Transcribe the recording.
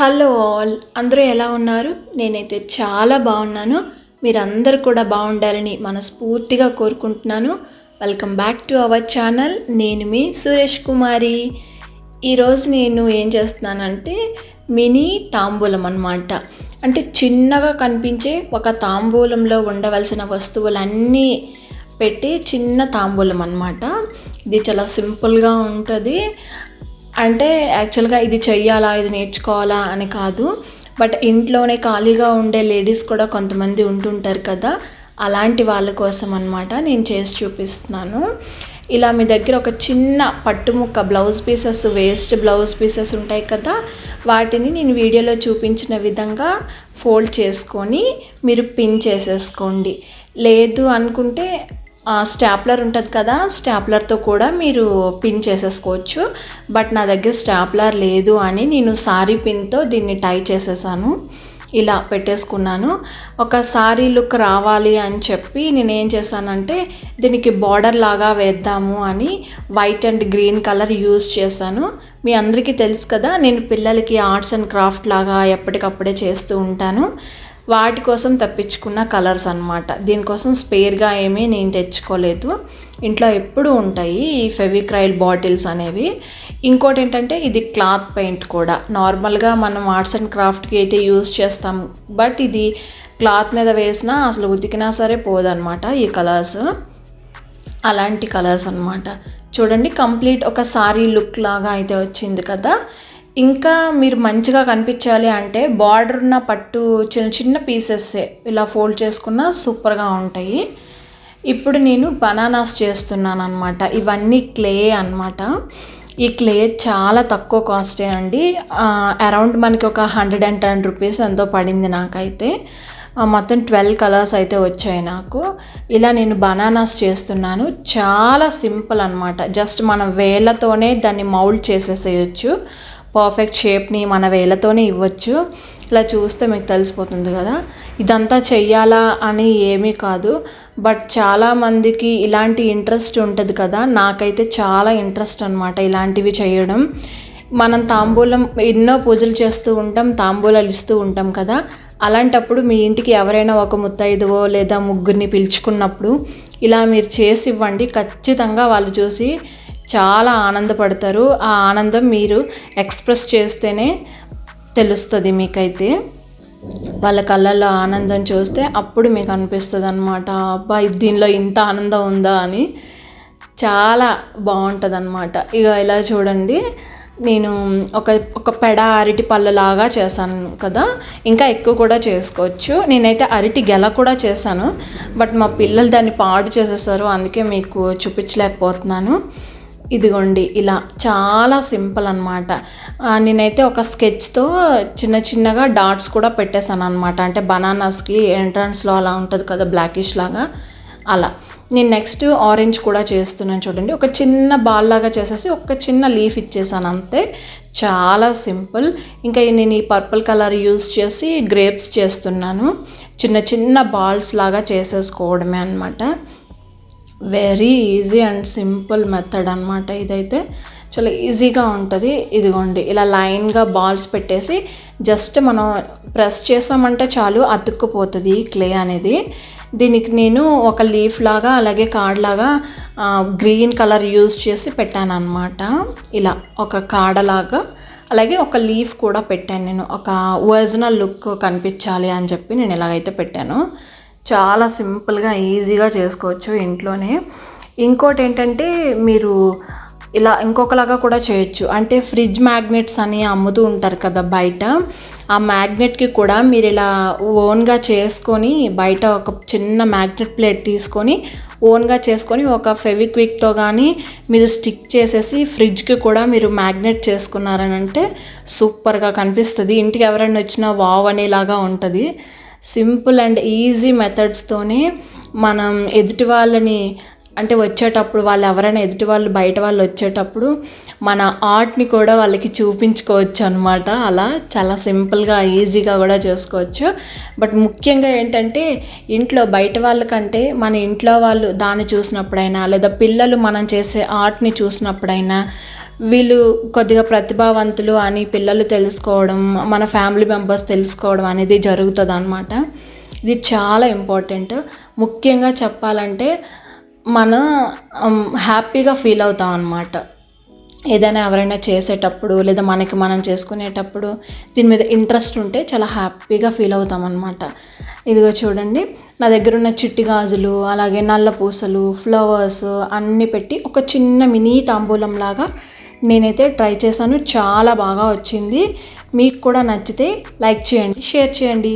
Hello all, అందరూ ఎలా ఉన్నారు? నేనైతే చాలా బాగున్నాను. మీరందరూ కూడా బాగుండాలని మనస్ఫూర్తిగా కోరుకుంటున్నాను. Welcome back to our channel. నేను మీ సురేష్ కుమారి. ఈరోజు నేను ఏం చేస్తున్నానంటే మినీ తాంబూలం అన్నమాట. అంటే చిన్నగా కనిపించే ఒక తాంబూలంలో ఉండవలసిన వస్తువులన్నీ పెట్టి చిన్న తాంబూలం అన్నమాట. ఇది చాలా సింపుల్గా ఉంటుంది. అంటే యాక్చువల్గా ఇది చెయ్యాలా, ఇది నేర్చుకోవాలా అని కాదు, బట్ ఇంట్లోనే ఖాళీగా ఉండే లేడీస్ కూడా కొంతమంది ఉంటుంటారు కదా, అలాంటి వాళ్ళ కోసం అన్నమాట నేను చేసి చూపిస్తున్నాను. ఇలా మీ దగ్గర ఒక చిన్న పట్టుముక్క blouse pieces, waste blouse pieces ఉంటాయి కదా, వాటిని నేను వీడియోలో చూపించిన విధంగా ఫోల్డ్ చేసుకొని మీరు పిన్ చేసేసుకోండి. లేదు అనుకుంటే స్టాప్లర్ ఉంటుంది కదా, స్టాప్లర్తో కూడా మీరు పిన్ చేసేసుకోవచ్చు. బట్ నా దగ్గర స్టాప్లర్ లేదు అని నేను సారీ పిన్తో దీన్ని టై చేసేసాను. ఇలా పెట్టేసుకున్నాను. ఒక సారీ లుక్ రావాలి అని చెప్పి నేను ఏం చేశానంటే దీనికి బార్డర్ లాగా వేద్దాము అని white and green colour use చేశాను. మీ అందరికీ తెలుసు కదా, నేను పిల్లలకి ఆర్ట్స్ అండ్ క్రాఫ్ట్ లాగా ఎప్పటికప్పుడే చేస్తూ ఉంటాను. వాటి కోసం తప్పించుకున్న కలర్స్ అన్నమాట. దీనికోసం స్పేర్గా ఏమీ నేను తెచ్చుకోలేదు. ఇంట్లో ఎప్పుడూ ఉంటాయి ఈ ఫెవిక్రైల్ బాటిల్స్ అనేవి. ఇంకోటి ఏంటంటే ఇది క్లాత్ పెయింట్ కూడా. నార్మల్గా మనం ఆర్ట్స్ అండ్ క్రాఫ్ట్కి అయితే యూజ్ చేస్తాం, బట్ ఇది క్లాత్ మీద వేసినా అసలు ఉతికినా సరే పోదన్నమాట ఈ కలర్స్. అలాంటి కలర్స్ అన్నమాట. చూడండి, కంప్లీట్ ఒక సారీ లుక్ లాగా అయితే వచ్చింది కదా. ఇంకా మీరు మంచిగా కనిపించాలి అంటే బార్డర్ ఉన్న పట్టు చిన్న చిన్న పీసెస్ ఇలా ఫోల్డ్ చేసుకున్న సూపర్గా ఉంటాయి. ఇప్పుడు నేను బనానాస్ చేస్తున్నాను అనమాట. ఇవన్నీ క్లే అన్నమాట. ఈ క్లే చాలా తక్కువ కాస్టే అండి. అరౌండ్ మనకి ఒక 110 రూపీస్ ఎంతో పడింది నాకైతే. మొత్తం 12 కలర్స్ అయితే వచ్చాయి నాకు. ఇలా నేను బనానాస్ చేస్తున్నాను. చాలా సింపుల్ అన్నమాట. జస్ట్ మన వేళ్ళతోనే దాన్ని మౌల్డ్ చేసేసేయచ్చు. పర్ఫెక్ట్ షేప్ని మన వేళ్ళతోనే ఇవ్వచ్చు. ఇలా చూస్తే మీకు తెలిసిపోతుంది కదా. ఇదంతా చెయ్యాలా అని ఏమీ కాదు, బట్ చాలామందికి ఇలాంటి ఇంట్రెస్ట్ ఉంటుంది కదా. నాకైతే చాలా ఇంట్రెస్ట్ అన్నమాట ఇలాంటివి చేయడం. మనం తాంబూలం ఎన్నో పూజలు చేస్తూ ఉంటాం, తాంబూలాలు ఇస్తూ ఉంటాం కదా. అలాంటప్పుడు మీ ఇంటికి ఎవరైనా ఒక ముత్తైదువో లేదా ముగ్గురిని పిలుచుకున్నప్పుడు ఇలా మీరు చేసి ఇవ్వండి. ఖచ్చితంగా వాళ్ళు చూసి చాలా ఆనందపడతారు. ఆ ఆనందం మీరు ఎక్స్ప్రెస్ చేస్తేనే తెలుస్తుంది మీకైతే. వాళ్ళ కళ్ళల్లో ఆనందం చూస్తే అప్పుడు మీకు అనిపిస్తుంది అన్నమాట, అబ్బా దీనిలో ఇంత ఆనందం ఉందా అని. చాలా బాగుంటుంది అన్నమాట. ఇక ఇలా చూడండి, నేను ఒక పెడ అరటి పళ్ళలాగా చేశాను కదా. ఇంకా ఎక్కువ కూడా చేసుకోవచ్చు. నేనైతే అరటి గెల కూడా చేశాను, బట్ మా పిల్లలు దాన్ని పాడు చేసేసారు, అందుకే మీకు చూపించలేకపోతున్నాను. ఇదిగోండి, ఇలా చాలా సింపుల్ అన్నమాట. నేనైతే ఒక స్కెచ్తో చిన్న చిన్నగా డాట్స్ కూడా పెట్టేశాను అనమాట. అంటే బనానాస్కి ఎంట్రన్స్లో అలా ఉంటుంది కదా బ్లాకిష్ లాగా, అలా. నేను నెక్స్ట్ ఆరెంజ్ కూడా చేస్తున్నాను చూడండి. ఒక చిన్న బాల్ లాగా చేసేసి ఒక చిన్న లీఫ్ ఇచ్చేసాను అంతే. చాలా సింపుల్. ఇంకా నేను ఈ పర్పుల్ కలర్ యూజ్ చేసి గ్రేప్స్ చేస్తున్నాను. చిన్న చిన్న బాల్స్ లాగా చేసేసుకోవడమే అన్నమాట. Very easy and simple method అన్నమాట. ఇదైతే చాలా ఈజీగా ఉంటుంది. ఇదిగోండి, ఇలా లైన్గా బాల్స్ పెట్టేసి జస్ట్ మనం ప్రెస్ చేసామంటే చాలు, అతుక్కుపోతుంది క్లే అనేది. దీనికి నేను ఒక లీఫ్ లాగా అలాగే కార్డ్ లాగా గ్రీన్ కలర్ యూజ్ చేసి పెట్టాను అన్నమాట. ఇలా ఒక కాడలాగా అలాగే ఒక లీఫ్ కూడా పెట్టాను నేను. ఒక ఒరిజినల్ లుక్ కనిపించాలి అని చెప్పి నేను ఇలాగైతే పెట్టాను. చాలా సింపుల్గా ఈజీగా చేసుకోవచ్చు ఇంట్లోనే. ఇంకోటి ఏంటంటే మీరు ఇలా ఇంకొకలాగా కూడా చేయొచ్చు. అంటే ఫ్రిడ్జ్ మ్యాగ్నెట్స్ అని అమ్ముతూ ఉంటారు కదా బయట. ఆ మ్యాగ్నెట్కి కూడా మీరు ఇలా ఓన్గా చేసుకొని, బయట ఒక చిన్న మ్యాగ్నెట్ ప్లేట్ తీసుకొని ఓన్గా చేసుకొని ఒక ఫెవిక్విక్తో కానీ మీరు స్టిక్ చేసేసి ఫ్రిడ్జ్కి కూడా మీరు మ్యాగ్నెట్ చేసుకున్నారని అంటే సూపర్గా కనిపిస్తుంది. ఇంటికి ఎవరైనా వచ్చినా వావ్ అనేలాగా ఉంటుంది. సింపుల్ అండ్ ఈజీ మెథడ్స్తోనే మనం ఎదుటి వాళ్ళని, అంటే వచ్చేటప్పుడు వాళ్ళు ఎవరైనా ఎదుటి వాళ్ళు బయట వాళ్ళు వచ్చేటప్పుడు మన ఆర్ట్ని కూడా వాళ్ళకి చూపించుకోవచ్చు అనమాట. అలా చాలా సింపుల్గా ఈజీగా కూడా చేసుకోవచ్చు. బట్ ముఖ్యంగా ఏంటంటే ఇంట్లో బయట వాళ్ళకంటే మన ఇంట్లో వాళ్ళు దాన్ని చూసినప్పుడైనా లేదా పిల్లలు మనం చేసే ఆర్ట్ని చూసినప్పుడైనా వీళ్ళు కొద్దిగా ప్రతిభావంతులు అని పిల్లలు తెలుసుకోవడం, మన ఫ్యామిలీ మెంబర్స్ తెలుసుకోవడం అనేది జరుగుతుంది అన్నమాట. ఇది చాలా ఇంపార్టెంట్. ముఖ్యంగా చెప్పాలంటే మనం హ్యాపీగా ఫీల్ అవుతాం అన్నమాట. ఏదైనా ఎవరైనా చేసేటప్పుడు లేదా మనకి మనం చేసుకునేటప్పుడు దీని మీద ఇంట్రెస్ట్ ఉంటే చాలా హ్యాపీగా ఫీల్ అవుతాం అన్నమాట. ఇదిగో చూడండి, నా దగ్గర ఉన్న చిట్టి గాజులు, అలాగే నల్ల పూసలు, ఫ్లవర్స్ అన్నీ పెట్టి ఒక చిన్న మినీ తాంబూలం లాగా నేనైతే ట్రై చేశాను. చాలా బాగా వచ్చింది. మీకు కూడా నచ్చితే లైక్ చేయండి, షేర్ చేయండి.